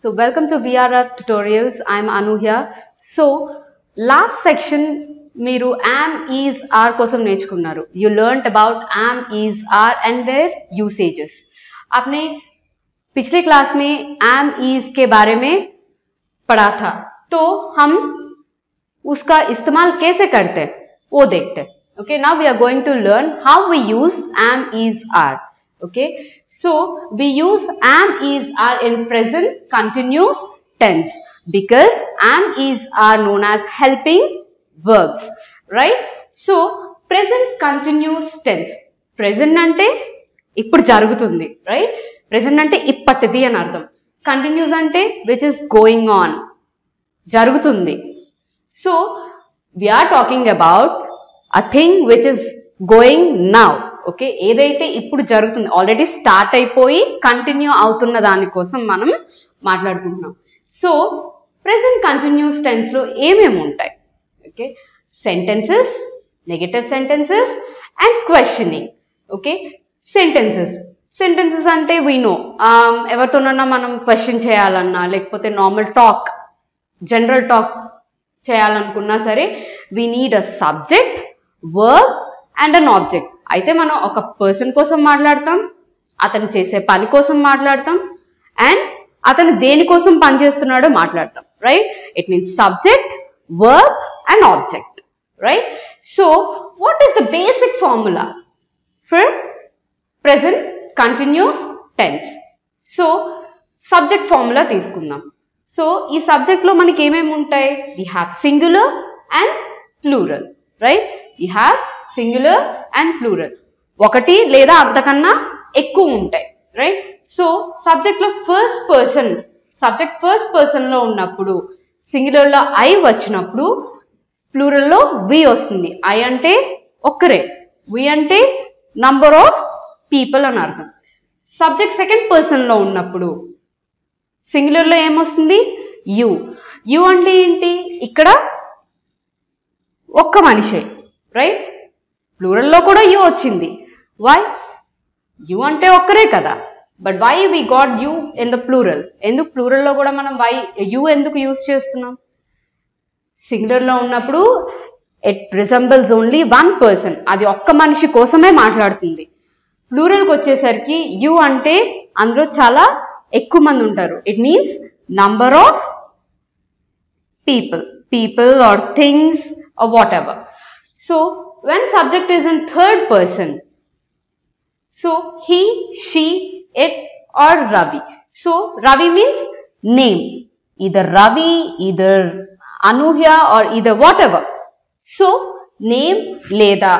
So welcome to VRR Tutorials. I'm Anu here. So last section మీరు am, is, are కోసం నేర్చుకున్నారు. You learnt about am, is, are and their usages. आपने पिछले class में am, is के बारे में पढ़ा था. तो हम उसका इस्तेमाल कैसे करते हैं वो देखते हैं. Okay, now we are going to learn how we use am, is, are. Okay, so we use am, is, are in present continuous tense because am, is, are known as helping verbs, right? So present continuous tense, present ante ippudu jarugutundi, right? Present ante ippatidi ani ardham. Continuous ante which is going on, jarugutundi. So we are talking about a thing which is going now. Okay, ఏదైతే ఇప్పుడు జరుగుతుంది already start అయిపోయి continue అవుతున్న దానికోసం మనం మాట్లాడుకుంటున్నాం. So present continuous tense లో ఏమేమి ఉంటాయి? Okay, sentences, negative sentences and questioning. Okay, sentences అంటే వీ నో ఎవరితోనన్నా మనం క్వశ్చన్ చేయాలన్నా లేకపోతే నార్మల్ టాక్, జనరల్ టాక్ చేయాలనుకున్నా సరే we need a subject, verb and an object. అయితే మనం ఒక పర్సన్ కోసం మాట్లాడతాం, అతను చేసే పని కోసం మాట్లాడతాం అండ్ అతను దేనికోసం పని చేస్తున్నాడో మాట్లాడతాం, right? It means subject, verb and object, right? So what is the basic formula for present continuous tense? So subject formula తీసుకుందాం. సో ఈ సబ్జెక్ట్ లో మనకి ఏమేమి ఉంటాయి? We have singular and plural, right? We have singular and plural, ఒకటి లేదా అంతకన్నా ఎక్కువ ఉంటాయి, రైట్? సో సబ్జెక్ట్ లో సబ్జెక్ట్ ఫస్ట్ పర్సన్ లో ఉన్నప్పుడు సింగులర్ లో ఐ వచ్చినప్పుడు ప్లూరల్ లో వి వస్తుంది. ఐ అంటే ఒక్కరే, వి అంటే నంబర్ ఆఫ్ పీపుల్ అని అర్థం. సబ్జెక్ట్ సెకండ్ పర్సన్ లో ఉన్నప్పుడు సింగులర్ లో ఏమొస్తుంది? యు అంటే ఏంటి? ఇక్కడ ఒక్క మనిషే, రైట్? ప్లూరల్ లో కూడా యు వచ్చింది. వై? యు అంటే ఒక్కరే కదా, but why we got you in the plural? ఎందుకు ప్లూరల్ లో కూడా మనం యు ఎందుకు యూజ్ చేస్తున్నాం? సింగులర్ లో ఉన్నప్పుడు it resembles only one person, అది ఒక్క మనిషి కోసమే మాట్లాడుతుంది. ప్లూరల్ కి వచ్చేసరికి యు అంటే అందులో చాలా ఎక్కువ మంది ఉంటారు. It means number of people or things or whatever. So when subject is in third person, so he, she, it or Ravi. So Ravi means name, either Ravi, either Anuhya or either whatever. So name leda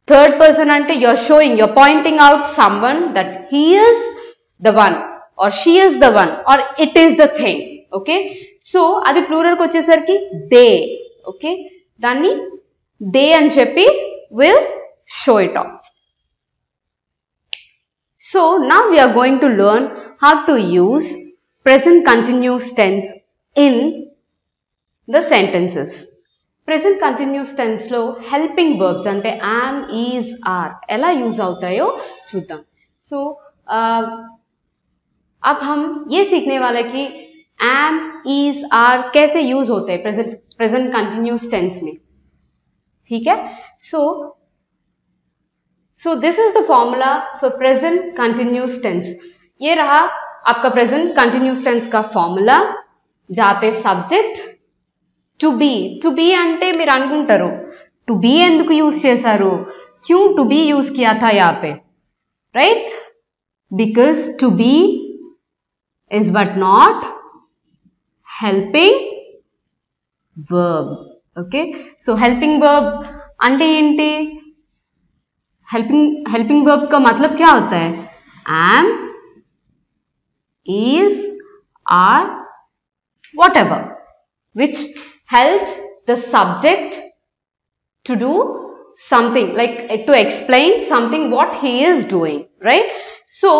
third person ante you're pointing out someone that he is the one or she is the one or it is the thing. Okay, so adi plural ko vachesariki they. Okay, danni they అని చెప్పి will show it off. So now we are going to learn how to use present continuous tense in the sentences. Present continuous tense లో helping verbs అంటే am, is, are ఎలా use అవుతాయో చూద్దాం. So अब हम ये सीखने वाले कि am, is, are कैसे यूज होते हैं present continuous tense में. ठीक है? So this is the formula for present continuous tense. ये रहा आपका present continuous tense का formula, जहाँ पे subject to be అంటే మీరు అనుకుంటారు to be ఎందుకు యూజ్ చేశారు, क्यों to be यूज किया था यहाँ पे, right? Because to be is but not helping verb. Okay, so helping verb అంటే ఏంటి? हेल्पिंग वर्ब का मतलब क्या होता है? am, is, are, whatever which helps the subject to do something, like to explain something what he is doing, right? So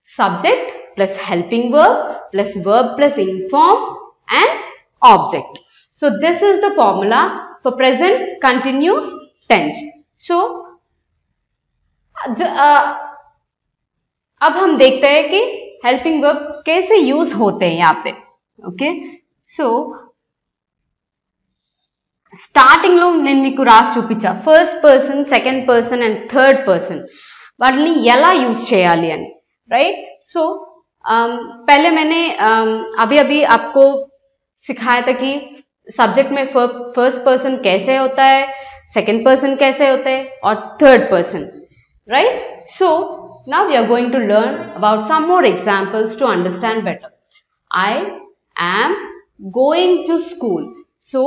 subject plus helping verb plus inform and object. So this is the formula for present continuous tense. So अब हम देखते हैं कि helping verb कैसे use होते हैं यहाँ पे. ओके सो స్టార్టింగ్ లో నేను మీకు రాసి చూపించా first person, second person and third person వాటిని ఎలా యూజ్ చేయాలి అని, राइट. सो पहले मैंने अभी अभी आपको सिखाया था कि सब्जेक्ट में फर्स्ट पर्सन कैसे होता है, सेकंड पर्सन कैसे होता है और third person, right. So now we are going to learn about some more examples to understand better. I am going to school. So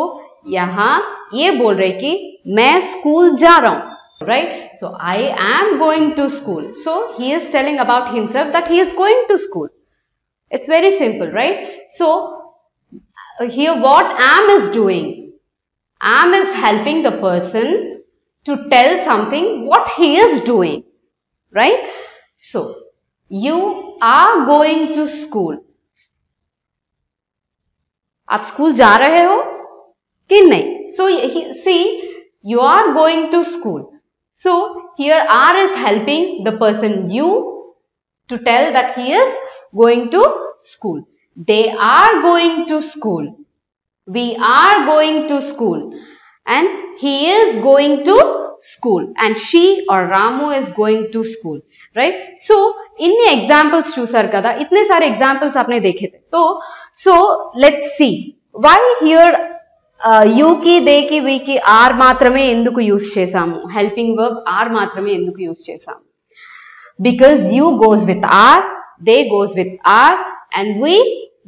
यहाँ ये बोल रहे कि मैं स्कूल जा रहा हूँ, right. So I am going to school. So he is telling about himself that he is going to school. It's very simple, right. So here what am is doing? Am is helping the person to tell something what he is doing, right. So you are going to school. आप school जा रहे हो कि नहीं? So see, you are going to school. So here are is helping the person you to tell that he is going to school. They are going to school. We are going to school. And he is going to school. And she or Ramu is going to school. Right? So इन्हीं examples चूसर कदा, इतने सारे examples आपने देखे थे. तो so let's see why here you की, they की, we की are మాత్రమే ఎందుకు యూస్ చేసాము, helping verb are మాత్రమే ఎందుకు యూస్ చేసాము. Because you goes with are, they goes with are and we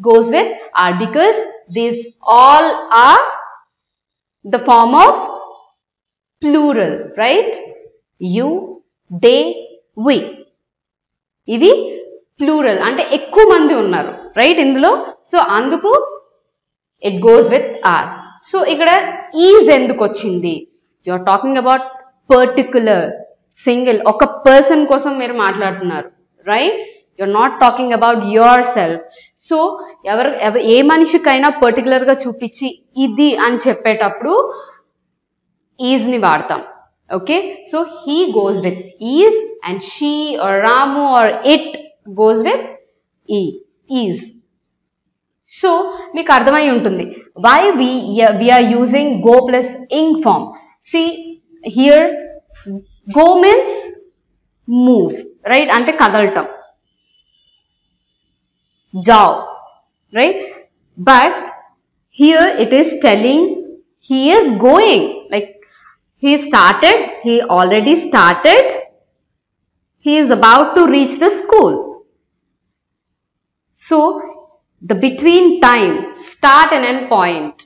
goes with are, because these all are the form of plural, right. You, they, we ఇవి plural అంటే ఎక్కువ మంది ఉన్నారు, right ఇందులో. So అందుకు it goes with are. So ఇక్కడ is ఎందుకు వచ్చింది? You are talking about particular single ఒక పర్సన్ కోసం మీరు మాట్లాడుతున్నారు, right. You are not talking about yourself. So ఏ మనిషికైనా పర్టికులర్ గా చూపించి ఇది అని చెప్పేటప్పుడు ఈజ్ ని వాడతాం. Okay, so he goes with is and she or Ramu or it goes with is. So మీకు అర్థమై ఉంటుంది why we are using go plus ing form. See here go means move, right, అంటే కదలటం, jao, right. But here it is telling he is going, like he started, he already started, he is about to reach the school. So the between time, start and end point,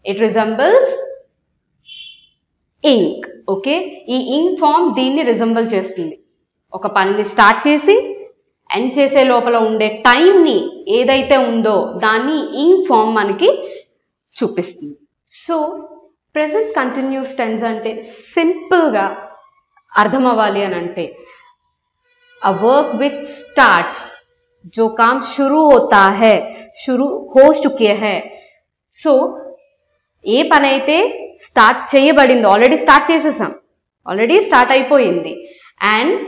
it resembles ink. Okay, ఈ ink form దీన్ని resemble చేస్తుంది. ఒక పనిని start చేసి end చేసే లోపల ఉండే time ని ఏదైతే ఉందో దాన్ని ink form మనకి చూపిస్తుంది. సో ప్రెజెంట్ కంటిన్యూస్ టెన్స్ అంటే సింపుల్ గా అర్థం అవ్వాలి అని అంటే अ वर्क विच स्टार्ट्स, जो काम शुरू होता है, शुरू हो चुके हैं. సో ఏ పని అయితే స్టార్ట్ చేయబడిందో, ఆల్రెడీ స్టార్ట్ చేసేసాం, ఆల్రెడీ స్టార్ట్ అయిపోయింది, అండ్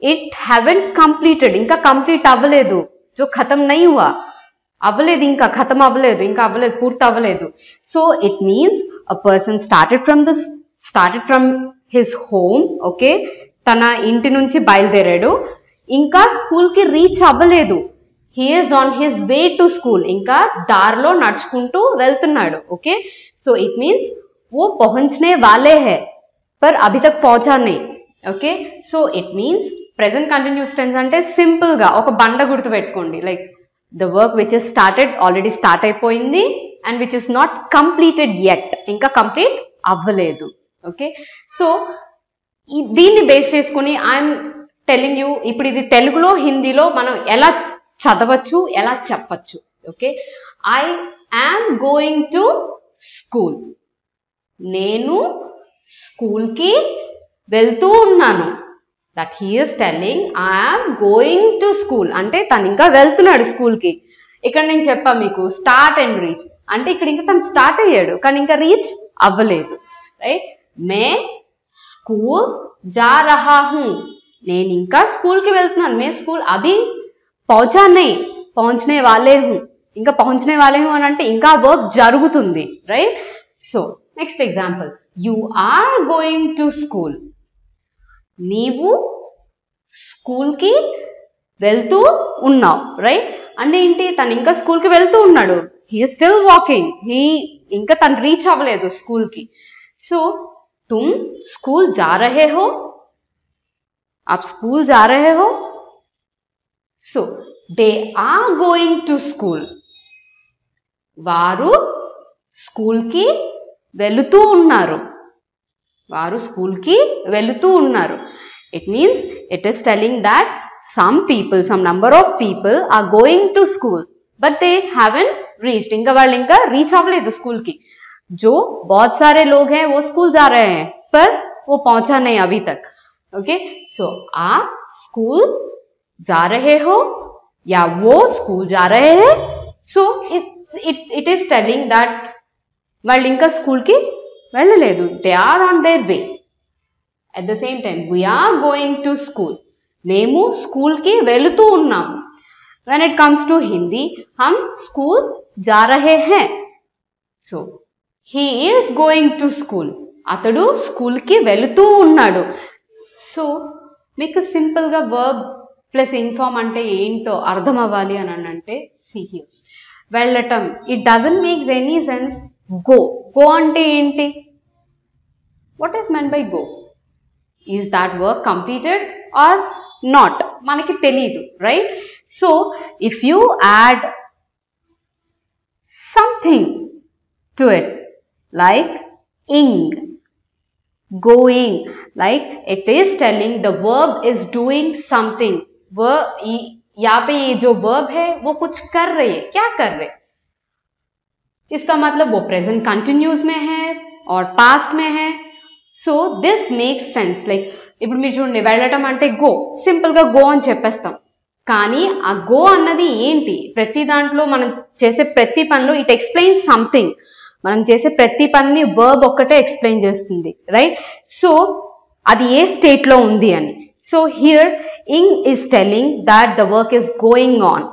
ఇట్ హ్యావెంట్ కంప్లీటెడ్, ఇంకా కంప్లీట్ అవ్వలేదు, जो खत्म नहीं हुआ, అవ్వలేదు, ఇంకా ఖతం అవ్వలేదు, ఇంకా అవ్వలేదు, పూర్తి అవ్వలేదు. So it means a person started from his home. Okay, తన ఇంటి నుంచి బయలుదేరాడు, ఇంకా స్కూల్ కి రీచ్ అవ్వలేదు. he is on his way to school, ఇంకా దారిలో నడుచుకుంటూ వెళ్తున్నాడు. ఓకే, సో ఇట్ మీన్స్ वो पहुंचने वाले हैं पर अभी तक पहुंचा नहीं. Okay, so it means present continuous tense అంటే సింపుల్ గా ఒక బండ గుర్తు పెట్టుకోండి, like the work which is started already start అయిపోయింది and which is not completed yet, ఇంకా కంప్లీట్ అవ్వలేదు. ఓకే, సో దీన్ని బేస్ చేసుకుని ఐఎమ్ టెల్లింగ్ యూ, ఇప్పుడు ఇది తెలుగులో హిందీలో మనం ఎలా చదవచ్చు, ఎలా చెప్పచ్చు. Okay, I am going to school, నేను స్కూల్ కి వెళ్తూ ఉన్నాను. That he is telling I am going to school అంటే తను ఇంకా వెళ్తున్నాడు స్కూల్ కి. ఇక్కడ నేను చెప్పా మీకు స్టార్ట్ అండ్ రీచ్ అంటే ఇక్కడ ఇంకా తను స్టార్ట్ అయ్యాడు కానీ ఇంకా రీచ్ అవ్వలేదు, రైట్. మే స్కూల్ జా రహా హూ, నేను ఇంకా స్కూల్ కి వెళ్తున్నాను. మే స్కూల్ అభి पहुंचा नहीं, पहुंचने वाले हूं. ఇంకా పहुंचने वाले हूं అని అంటే ఇంకా వర్క్ జరుగుతుంది, right? So next example, you are going to school. నీవు స్కూల్ కి వెళ్తూ ఉన్నావు, రైట్? అంటే ఏంటి, తను ఇంకా స్కూల్ కి వెళ్తూ ఉన్నాడు. He is still walking. ఇంకా తను రీచ్ అవ్వలేదు స్కూల్ కి. సో तुम स्कूल जा रहे हो, आप स्कूल जा रहे हो. So they are going to school. వారు స్కూల్ కి వెళుతూ ఉన్నారు. వారు స్కూల్ కి వెళుతూ ఉన్నారు. It means it is telling that some people, some number of people are going to school, but they haven't reached. ఇంకా వాళ్ళు ఇంకా రీచ్ అవ్వలేదు స్కూల్ కి. जो बहुत सारे लोग हैं वो स्कूल जा रहे हैं पर वो पहुंचा नहीं अभी तक. ओके, सो आप स्कूल जा रहे हो या वो स्कूल जा रहे हैं. सो it is telling that వాళ్ళు ఇంకా స్కూల్ కి వెళ్ళలేదు. they are on their way. at the same time we are going to school. మేము స్కూల్ కి వెళుతూ ఉన్నాం. when it comes to Hindi, हम स्कूल जा रहे हैं. so he is going to school. అతడు స్కూల్ కి వెళుతూ ఉన్నాడు. సో మీకు సింపుల్ గా వర్బ్ ప్లస్ ఇన్ఫార్మ్ అంటే ఏంటో అర్థం అవ్వాలి అని అంటే see here. వెళ్ళటం, it doesn't makes any sense. Go, go అంటే ఏంటి? What is meant by go? Is that work completed or not? మనకి తెలీదు, right? So if you add something to it like ing, going, like it is telling the verb is doing something. यहाँ पे ये जो verb है वो कुछ कर रही है. क्या कर रहे? इसका मतलब वो present continuous में है और past में है. so this makes sense. like ఇప్పుడు మీరు చూడండి, వెళ్ళటం అంటే go, సింపుల్ గా go అని చెప్పేస్తాం. కానీ ఆ go అన్నది ఏంటి? ప్రతి దాంట్లో మనం చేసే ప్రతి పనిలో ఇట్ ఎక్స్ప్లెయిన్స్ సంథింగ్. మనం చేసే ప్రతి పనిని వర్బ్ ఒక్కటే ఎక్స్ప్లెయిన్ చేస్తుంది, రైట్? సో అది ఏ స్టేట్ లో ఉంది అని. So here ing is telling that the work is going on.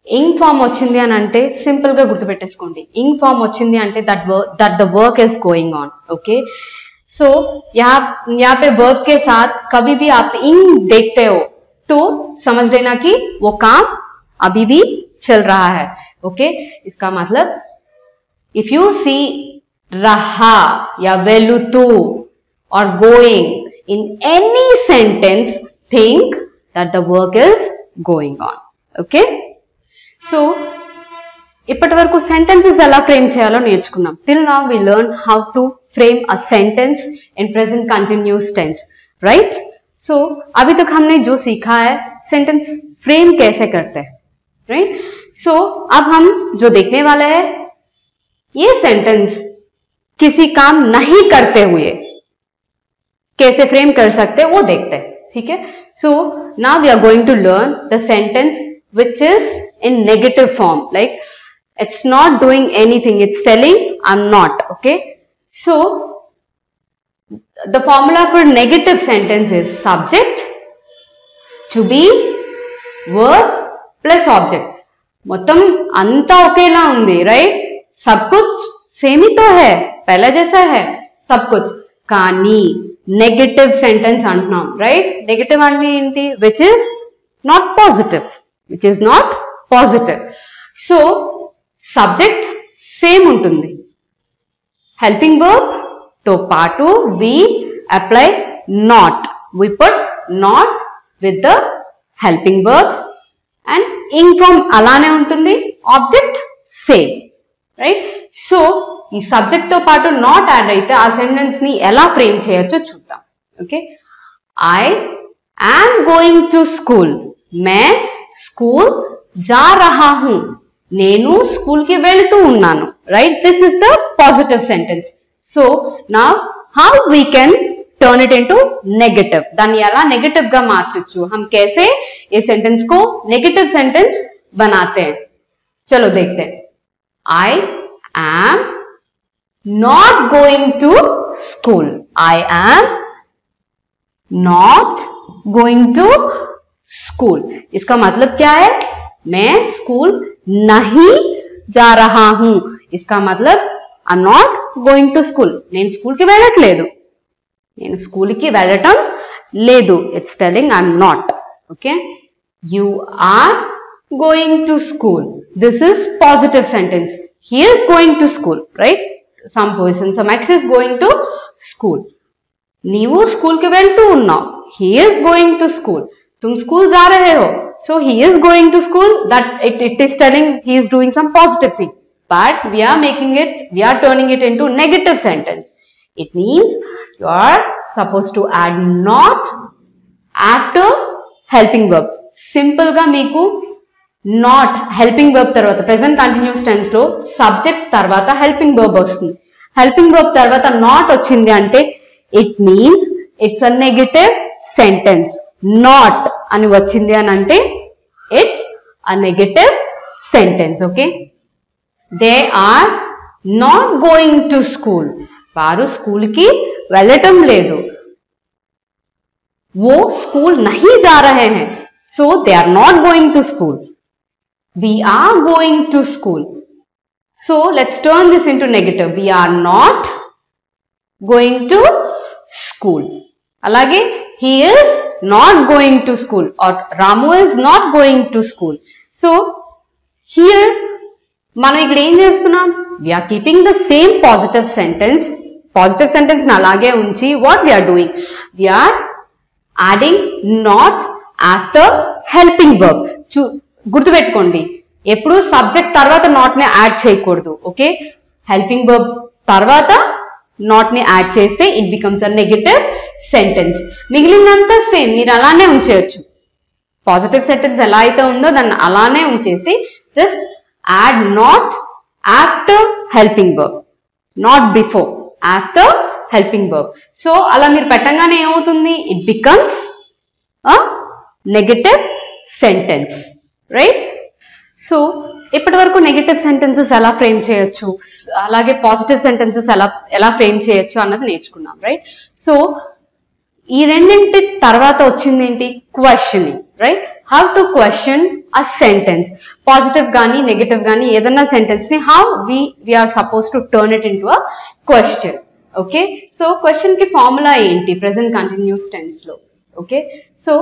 Ing form వచ్చింది అని అంటే సింపుల్ గా గుర్తుపెట్టేసుకోండి. ఇంగ్ ఫార్మ్ వచ్చింది అంటే that the work is going on. Okay, so यहाँ पे वर्ब के साथ कभी भी आप इंग देखते हो तो समझ लेना कि वो काम अभी भी चल रहा है. ओके, इसका मतलब if you see raha ya velutu or going in any sentence, think that the work is going on. Okay, so ఇప్పటి వరకు సెంటెన్సెస్ ఎలా ఫ్రేమ్ చేయాలో నేర్చుకున్నాం. till now we learned how to frame a sentence in present continuous tense, right? so अभी तक हमने जो सीखा है सेंटेंस फ्रेम कैसे करते हैं, right? so अब हम जो देखने वाले हैं, ये सेंटेंस किसी काम नहीं करते हुए कैसे फ्रेम कर सकते हैं वो देखते हैं, ठीक है? So now we are going to learn the sentence which is in negative form. Like it's not doing anything, it's telling I am not. Okay, so the formula for negative sentence is subject, to be, verb plus object. మొత్తం అంతా ఒకేలా ఉంది, right? सब कुछ same ही तो है, पहला जैसा है सब कुछ. కానీ నెగటివ్ సెంటెన్స్ అంటున్నాం, రైట్? నెగటివ్ అంటే ఏంటి? Which is not positive, which is not positive. So subject same ఉంటుంది. హెల్పింగ్ వర్బ్ తో పాటు we apply not. We put not with the helping verb and ing form అలానే ఉంటుంది. Object same, right? సో ఈ subject తో పాటు not add అయితే ఆ సెంటెన్స్ ని ఎలా ఫ్రేమ్ చేయొచ్చో చూద్దాం. Okay, I am going to school. May school జా రహా హూ. నేను స్కూల్ కి వెళ్తూ ఉన్నాను, right? This is the positive sentence. So now how we can turn it into negative. దాన్ని ఎలా నెగటివ్ గా మార్చొచ్చు, हम कैसे ये सेंटेंस को नेगेटिव सेंटेंस बनाते हैं, चलो देखते हैं. I am not going to school. I am not going to school. इसका मतलब क्या है? मैं स्कूल नहीं जा रहा हूं. इसका मतलब I am not going to school. నేను స్కూల్ కి వెళ్ళట్లేదు. నేను స్కూల్ కి వెళ్ళటం లేదు. It's telling I am not. Okay. You are going to school. This is positive sentence. He is going to school, right? Some person, some X is going to school. నీవు school కి వెళ్తూ ఉన్నావు. He is going to school. तुम school जा रहे हो, so he is going to school. That it is telling he is doing some positive thing, but we are turning it into negative sentence. It means you are supposed to add not after helping verb. Simple ga meeku not helping verb tarvata present continuous tense lo subject tarvata helping verb vastundi. Helping verb tarvata not ochindi ante it means it's a negative sentence. Not అని వచ్చింది అని అంటే it's a negative sentence. Okay, they are not going to school. వారు school కి వెళ్ళటం లేదు. वो school नहीं जा रहे हैं, so they are not going to school. We are going to school. So let's turn this into negative. We are not going to school. అలాగే he is not going to school or Ramu is not going to school. So here మనం ఇక్కడ ఏం చేస్తున్నాం? We are keeping the same positive sentence. Positive sentence ని అలాగే ఉంచి what we are doing? We are adding not after helping verb. గుర్తుపెట్టుకోండి, ఎప్పుడు subject తర్వాత నాట్ ని యాడ్ చేయకూడదు. ఓకే, హెల్పింగ్ వర్బ్ తర్వాత నాట్ ని యాడ్ చేస్తే it becomes a negative sentence. మిగిలినంతా సేమ్, మీరు అలానే ఉంచేయచ్చు. పాజిటివ్ సెంటెన్స్ ఎలా అయితే ఉందో దాన్ని అలానే ఉంచేసి just add not after helping verb, not before, after helping verb. So అలా మీరు పెట్టగానే ఏమవుతుంది? It becomes a negative sentence, right? So ఇప్పటి వరకు నెగటివ్ సెంటెన్సెస్ ఎలా ఫ్రేమ్ చేయొచ్చు, అలాగే పాజిటివ్ సెంటెన్సెస్ ఎలా ఫ్రేమ్ చేయొచ్చు అన్నది నేర్చుకున్నాం, రైట్? సో ఈ రెండింటి తర్వాత వచ్చింది ఏంటి? Questioning, right? How to question a sentence. Positive గానీ నెగటివ్ గానీ ఏదన్నా సెంటెన్స్ ని how we are suppose to turn it into a question. Okay, so question కి ఫార్ములా ఏంటి ప్రెసెంట్ కంటిన్యూస్ టెన్స్ లో? Okay, so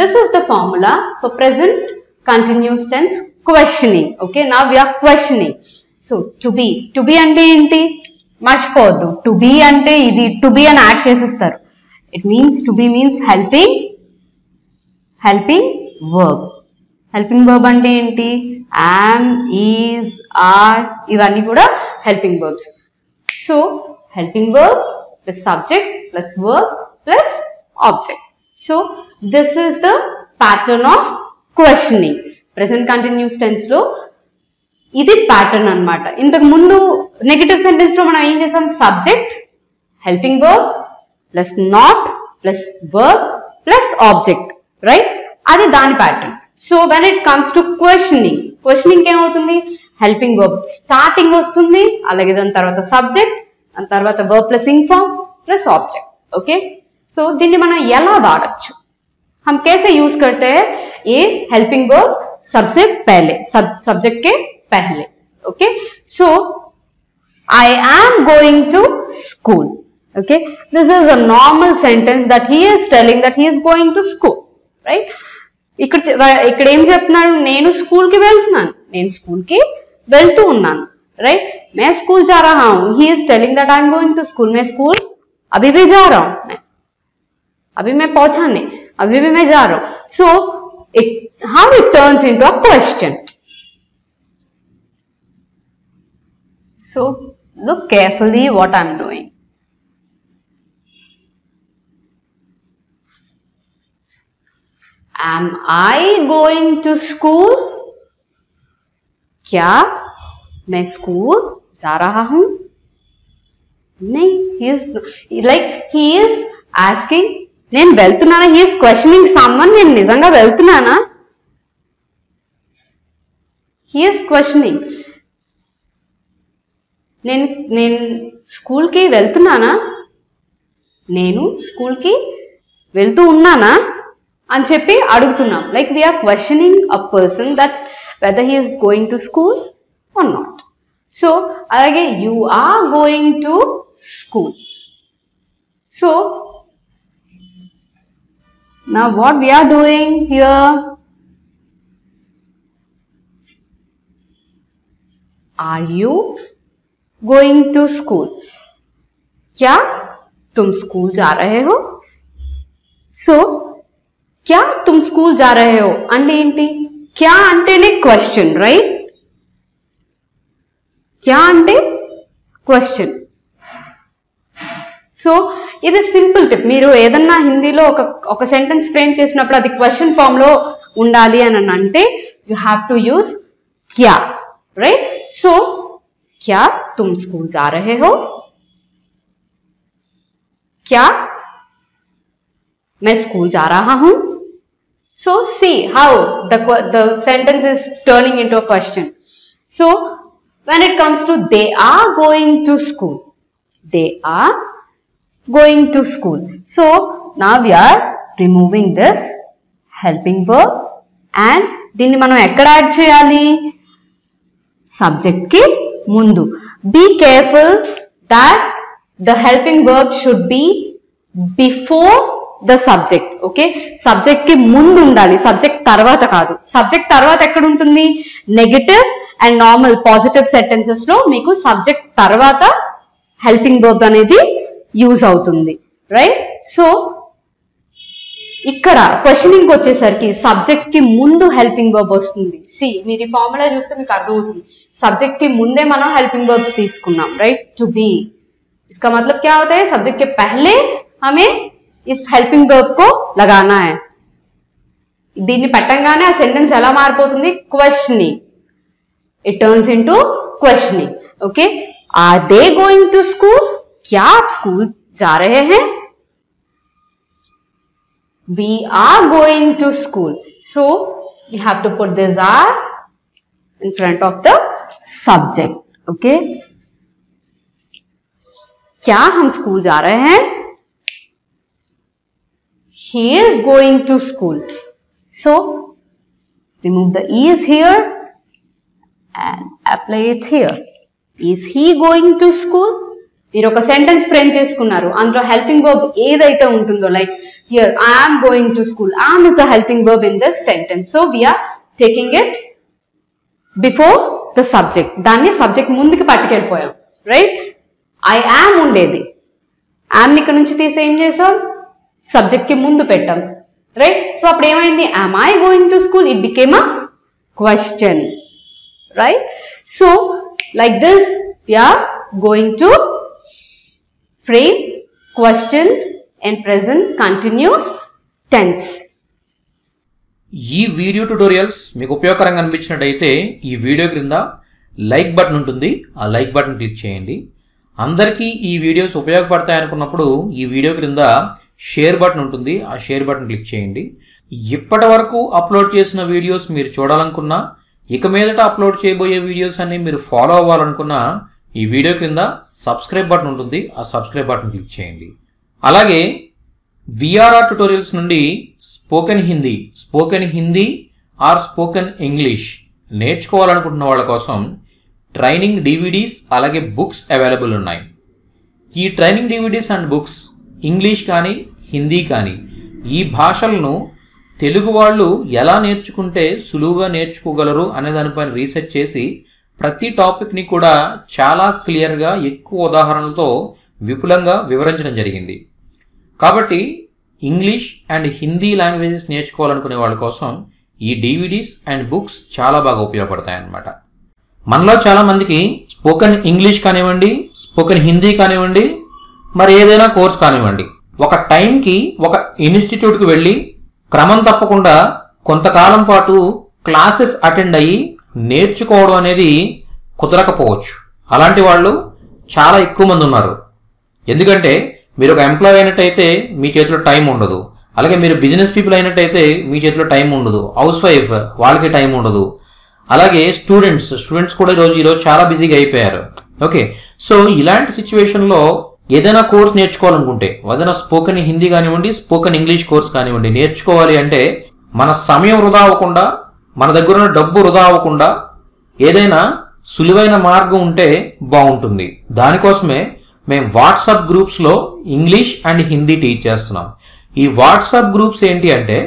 this is the formula for present continuous tense questioning. Okay, now we are questioning. So to be అంటే ఏంటి? మర్చిపోవద్దు, to be అంటే ఇది to be అని add చేసేస్తారు. It means to be means helping verb. Helping verb అంటే ఏంటి? Am, is, are, ఇవన్నీ కూడా helping verbs. So helping verb plus subject plus verb plus object. So this is the pattern of questioning. Present continuous tense లో ఇది pattern అన్నమాట. ఇంతకు ముందు negative sentence లో మనం ఏం చేసాం? Subject, helping verb plus not plus verb plus object, right? అది దాని pattern. So when it comes to questioning ఏమవుతుంది? హెల్పింగ్ వర్బ్ స్టార్టింగ్ వస్తుంది, అలాగే దాని తర్వాత సబ్జెక్ట్, దాని తర్వాత verb plus inform plus object. Okay, so దీన్ని మనం ఎలా వాడచ్చు? हम कैसे यूज करते हैं? ये हेल्पिंग वर्ब सब्जेक्ट पहले, सब्जेक्ट के पहले. Okay, so I am going to school. Okay, this is a normal sentence that he is telling that he is going to school, right? ఇక్కడ ఏం చెప్తున్నాడు? నేను స్కూల్ కి వెళ్తున్నాను, నేను స్కూల్ కి వెళ్తూ ఉన్నాను, రైట్? मैं स्कूल जा रहा हूं. He is telling that I am going to school. मैं स्कूल अभी भी जा रहा हूं, अभी मैं पहुंचा नहीं, अभी भी मैं जा रहा हूं. So how it turns into a question. So look carefully what I'm doing. Am I going to school? क्या मैं स्कूल जा रहा हूं? नहीं, he is asking, నేను వెళ్తున్నానా? he is questioning someone. నేను నిజంగా వెళ్తున్నానా? he is questioning. నేను స్కూల్ కి వెళ్తున్నానా? నేను స్కూల్ కి వెళ్తూ ఉన్నానా అని చెప్పి అడుగుతున్నాం. Like we are questioning a person that whether he is going to school or not. So అలాగే you are going to school. So now what we are doing here, are you going to school? क्या तुम school जा रहे हो? So क्या तुम school जा रहे हो అంటే ఏంటి? क्या అంటేనే క్వశ్చన్, రైట్? क्या అంటే క్వశ్చన్. సో ఇది సింపుల్ టిప్. మీరు ఏదన్నా హిందీలో ఒక సెంటెన్స్ ఫ్రేమ్ చేసినప్పుడు అది క్వశ్చన్ ఫామ్ లో ఉండాలి అని అంటే యూ హ్యావ్ టు యూజ్ క్యా, రైట్? సో క్యా తుమ్ స్కూల్ जा रहे हो? क्या मैं स्कूल जा रहा हूं? So see how the sentence is turning into a question. So when it comes to they are going to school, they are going to school. So now we are removing this helping verb and దీన్ని మనం ఎక్కడ add చేయాలి? Subject కి ముందు. Be careful that the helping verb should be before the subject. Okay, subject కి ముందు ఉండాలి, subject తర్వాత కాదు. సబ్జెక్ట్ తర్వాత ఎక్కడ ఉంటుంది? Negative and normal positive sentences లో మీకు సబ్జెక్ట్ తర్వాత హెల్పింగ్ వర్బ్ అనేది యూజ్ అవుతుంది, రైట్? సో ఇక్కడ క్వశ్చనింగ్ వచ్చేసరికి సబ్జెక్ట్ కి ముందు హెల్పింగ్ వర్బ్ వస్తుంది. సి మీరు ఈ ఫార్ములా చూస్తే మీకు అర్థమవుతుంది. సబ్జెక్ట్ కి ముందే మనం హెల్పింగ్ వర్బ్స్ తీసుకున్నాం, రైట్? టు బी, इसका मतलब क्या होता है? सब्जेक्ट के पहले हमें इस हेल्पिंग वर्ब को लगाना है. దీన్ని పెట్టంగానే ఆ సెంటెన్స్ ఎలా మారిపోతుంది? Questioning. It turns into questioning. Okay, are they going to school? क्या आप स्कूल जा रहे हैं? We are going to school. So we have to put this are in front of the subject. Okay, क्या हम school जा रहे हैं? He is going to school. So remove the is here and apply it here. Is he going to school? మీరు ఒక sentence frame చేసుకున్నారు, అందులో helping verb ఏదైతే ఉంటుందో, like here I am going to school, am is the helping verb in this sentence. So we are taking it before the subject. దాన్ని subject ముందుకు పట్టుకెళ్ళిపోయాం, right? I am ఉండేది, యామ్ ఇక్కడ నుంచి తీసి ఏం చేసాం? సబ్జెక్ట్ కి ముందు పెట్టాం, రైట్? సో అప్పుడు ఏమైంది? Am I going to school? It became a question, right? So like this we are going to frame questions in present continuous tense. ఈ వీడియో ట్యుటోరియల్స్ మీకు ఉపయోగకరంగా అనిపించినట్టయితే ఈ వీడియో క్రింద లైక్ బటన్ ఉంటుంది, ఆ లైక్ బటన్ క్లిక్ చేయండి. అందరికీ ఈ వీడియోస్ ఉపయోగపడతాయి అనుకున్నప్పుడు ఈ వీడియో క్రింద షేర్ బటన్ ఉంటుంది, ఆ షేర్ బటన్ క్లిక్ చేయండి. ఇప్పటి వరకు అప్లోడ్ చేసిన వీడియోస్ మీరు చూడాలనుకున్నా, ఇక మీదట అప్లోడ్ చేయబోయే వీడియోస్ అన్ని మీరు ఫాలో అవ్వాలనుకున్నా ఈ వీడియో క్రింద సబ్స్క్రైబ్ బటన్ ఉంటుంది, ఆ సబ్స్క్రైబ్ బటన్ క్లిక్ చేయండి. అలాగే విఆర్ఆర్ ట్యుటోరియల్స్ నుండి spoken Hindi or spoken English నేర్చుకోవాలనుకుంటున్న వాళ్ళ కోసం ట్రైనింగ్ డివిడీస్ అలాగే బుక్స్ అవైలబుల్ ఉన్నాయి. ఈ training DVDs and books English కానీ హిందీ కానీ ఈ భాషలను తెలుగు వాళ్ళు ఎలా నేర్చుకుంటే సులువుగా నేర్చుకోగలరు అనే దానిపైన రీసెర్చ్ చేసి ప్రతి టాపిక్ని కూడా చాలా క్లియర్గా ఎక్కువ ఉదాహరణలతో విపులంగా వివరించడం జరిగింది. కాబట్టి ఇంగ్లీష్ అండ్ హిందీ లాంగ్వేజెస్ నేర్చుకోవాలనుకునే వాళ్ళ కోసం ఈ డివిడీస్ అండ్ బుక్స్ చాలా బాగా ఉపయోగపడతాయి అన్నమాట. మనలో చాలా మందికి స్పోకెన్ ఇంగ్లీష్ కానివ్వండి, స్పోకెన్ హిందీ కానివ్వండి, మరి ఏదైనా కోర్స్ కానివ్వండి, ఒక టైంకి ఒక ఇన్స్టిట్యూట్కి వెళ్ళి క్రమం తప్పకుండా కొంతకాలం పాటు క్లాసెస్ అటెండ్ అయ్యి నేర్చుకోవడం అనేది కుదరకపోవచ్చు. అలాంటి వాళ్ళు చాలా ఎక్కువ మంది ఉన్నారు. ఎందుకంటే మీరు ఒక ఎంప్లాయీ అయినట్టయితే మీ చేతిలో టైం ఉండదు, అలాగే మీరు బిజినెస్ పీపుల్ అయినట్టయితే మీ చేతిలో టైం ఉండదు, హౌస్ వైఫ్ వాళ్ళకి టైం ఉండదు, అలాగే స్టూడెంట్స్ కూడా ఈరోజు చాలా బిజీగా అయిపోయారు. ఓకే, సో ఇలాంటి సిచ్యువేషన్లో ఏదైనా కోర్స్ నేర్చుకోవాలనుకుంటే, ఏదైనా స్పోకెన్ హిందీ కానివ్వండి, స్పోకెన్ ఇంగ్లీష్ కోర్స్ కానివ్వండి నేర్చుకోవాలి అంటే మన సమయం వృధా అవ్వకుండా, మన దగ్గర ఉన్న డబ్బు వృధా అవ్వకుండా ఏదైనా సులువైన మార్గం ఉంటే బాగుంటుంది. దానికోసమే మేము వాట్సాప్ గ్రూప్స్లో ఇంగ్లీష్ అండ్ హిందీ టీచ్ చేస్తున్నాం. ఈ వాట్సాప్ గ్రూప్స్ ఏంటి అంటే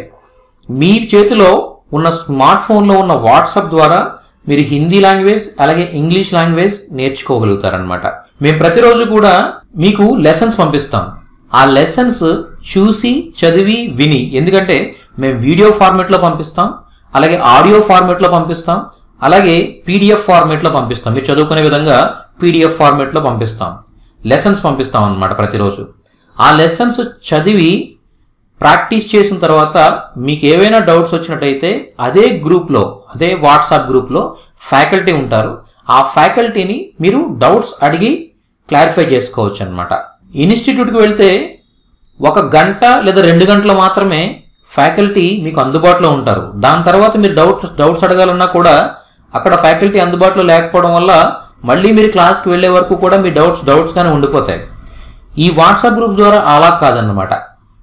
మీ చేతిలో ఉన్న స్మార్ట్ ఫోన్లో ఉన్న వాట్సాప్ ద్వారా మీరు హిందీ లాంగ్వేజ్ అలాగే ఇంగ్లీష్ లాంగ్వేజ్ నేర్చుకోగలుగుతారనమాట. మేము ప్రతిరోజు కూడా మీకు లెసన్స్ పంపిస్తాం. ఆ లెసన్స్ చూసి చదివి విని, ఎందుకంటే మేము వీడియో ఫార్మేట్లో పంపిస్తాం, అలాగే ఆడియో ఫార్మేట్లో పంపిస్తాం, అలాగే పీడిఎఫ్ ఫార్మేట్లో పంపిస్తాం. మీరు చదువుకునే విధంగా పీడిఎఫ్ ఫార్మేట్లో పంపిస్తాం, లెసన్స్ పంపిస్తాం అన్నమాట ప్రతిరోజు. ఆ లెసన్స్ చదివి ప్రాక్టీస్ చేసిన తర్వాత మీకు ఏవైనా డౌట్స్ వచ్చినట్టయితే అదే గ్రూప్లో, అదే వాట్సాప్ గ్రూప్లో ఫ్యాకల్టీ ఉంటారు. ఆ ఫ్యాకల్టీని మీరు డౌట్స్ అడిగి క్లారిఫై చేసుకోవచ్చు అనమాట. ఇన్స్టిట్యూట్కి వెళ్తే 1 గంట లేదా 2 గంటలు మాత్రమే ఫ్యాకల్టీ మీకు అందుబాటులో ఉంటారు. దాని తర్వాత మీరు డౌట్స్ అడగాలన్నా కూడా అక్కడ ఫ్యాకల్టీ అందుబాటులో లేకపోవడం వల్ల మళ్ళీ మీరు క్లాస్కి వెళ్ళే వరకు కూడా మీ డౌట్స్గానే ఉండిపోతాయి. ఈ వాట్సాప్ గ్రూప్ ద్వారా అలా కాదన్నమాట.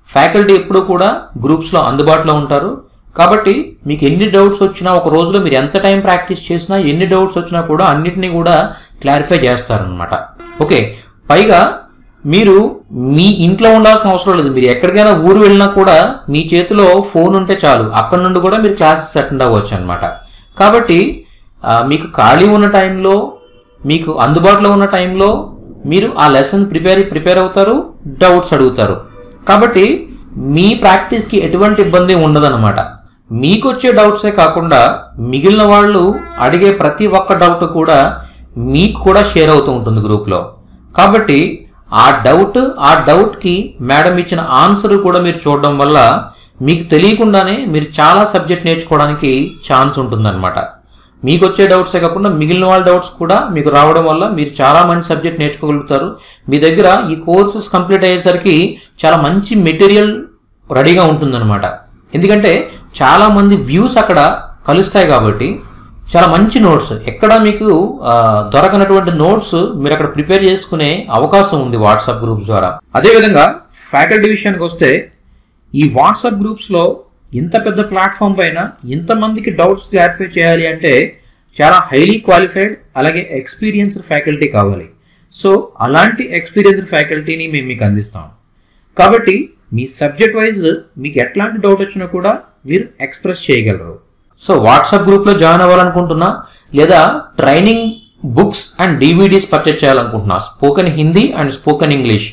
ఫ్యాకల్టీ ఎప్పుడు కూడా గ్రూప్స్లో అందుబాటులో ఉంటారు. కాబట్టి మీకు ఎన్ని డౌట్స్ వచ్చినా, ఒక రోజులో మీరు ఎంత టైం ప్రాక్టీస్ చేసినా, ఎన్ని డౌట్స్ వచ్చినా కూడా అన్నిటినీ కూడా క్లారిఫై చేస్తారనమాట. ఓకే, పైగా మీరు మీ ఇంట్లో ఉండాల్సిన అవసరం లేదు. మీరు ఎక్కడికైనా ఊరు వెళ్ళినా కూడా మీ చేతిలో ఫోన్ ఉంటే చాలు, అక్కడ నుండి కూడా మీరు క్లాసెస్ అటెండ్ అవ్వచ్చు అనమాట. కాబట్టి మీకు ఖాళీ ఉన్న టైంలో, మీకు అందుబాటులో ఉన్న టైంలో మీరు ఆ లెసన్ ప్రిపేర్ అవుతారు, డౌట్స్ అడుగుతారు. కాబట్టి మీ ప్రాక్టీస్కి ఎటువంటి ఇబ్బంది ఉండదన్నమాట. మీకు వచ్చే డౌట్సే కాకుండా మిగిలిన వాళ్ళు అడిగే ప్రతి ఒక్క డౌట్ కూడా మీకు కూడా షేర్ అవుతూ ఉంటుంది గ్రూప్లో. కాబట్టి ఆ డౌట్కి మేడం ఇచ్చిన ఆన్సర్ కూడా మీరు చూడడం వల్ల మీకు తెలియకుండానే మీరు చాలా సబ్జెక్ట్ నేర్చుకోవడానికి ఛాన్స్ ఉంటుందన్నమాట. మీకు వచ్చే డౌట్సే కాకుండా మిగిలిన వాళ్ళ డౌట్స్ కూడా మీకు రావడం వల్ల మీరు చాలా మంచి సబ్జెక్ట్ నేర్చుకోగలుగుతారు. మీ దగ్గర ఈ కోర్సెస్ కంప్లీట్ అయ్యేసరికి చాలా మంచి మెటీరియల్ రెడీగా ఉంటుందన్నమాట. ఎందుకంటే చాలా మంది వ్యూస్ అక్కడ కలుస్తాయి కాబట్టి చాలా మంచి నోట్స్, ఎక్కడ మీకు దొరకనటువంటి నోట్స్ మీరు అక్కడ ప్రిపేర్ చేసుకునే అవకాశం ఉంది వాట్సాప్ గ్రూప్స్ ద్వారా. అదేవిధంగా ఫ్యాకల్టీ విషయానికి వస్తే ఈ వాట్సాప్ గ్రూప్స్లో ఇంత పెద్ద ప్లాట్ఫామ్ పైన ఇంతమందికి డౌట్స్ క్లారిఫై చేయాలి అంటే చాలా హైలీ క్వాలిఫైడ్ అలాగే ఎక్స్పీరియన్స్డ్ ఫ్యాకల్టీ కావాలి. సో అలాంటి ఎక్స్పీరియన్స్డ్ ఫ్యాకల్టీని మేము మీకు అందిస్తాం. కాబట్టి మీ సబ్జెక్ట్ వైజ్ మీకు ఎట్లాంటి డౌట్ వచ్చినా కూడా మీరు ఎక్స్ప్రెస్ చేయగలరు. సో వాట్సాప్ గ్రూప్లో జాయిన్ అవ్వాలనుకుంటున్నా, లేదా training books and DVDs purchase చేయాలనుకుంటున్నా, spoken Hindi and spoken English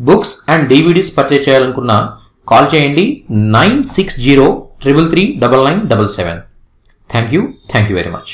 books and DVDs purchase చేయాలనుకున్నా కాల్ చేయండి 9603339977. Thank you very much.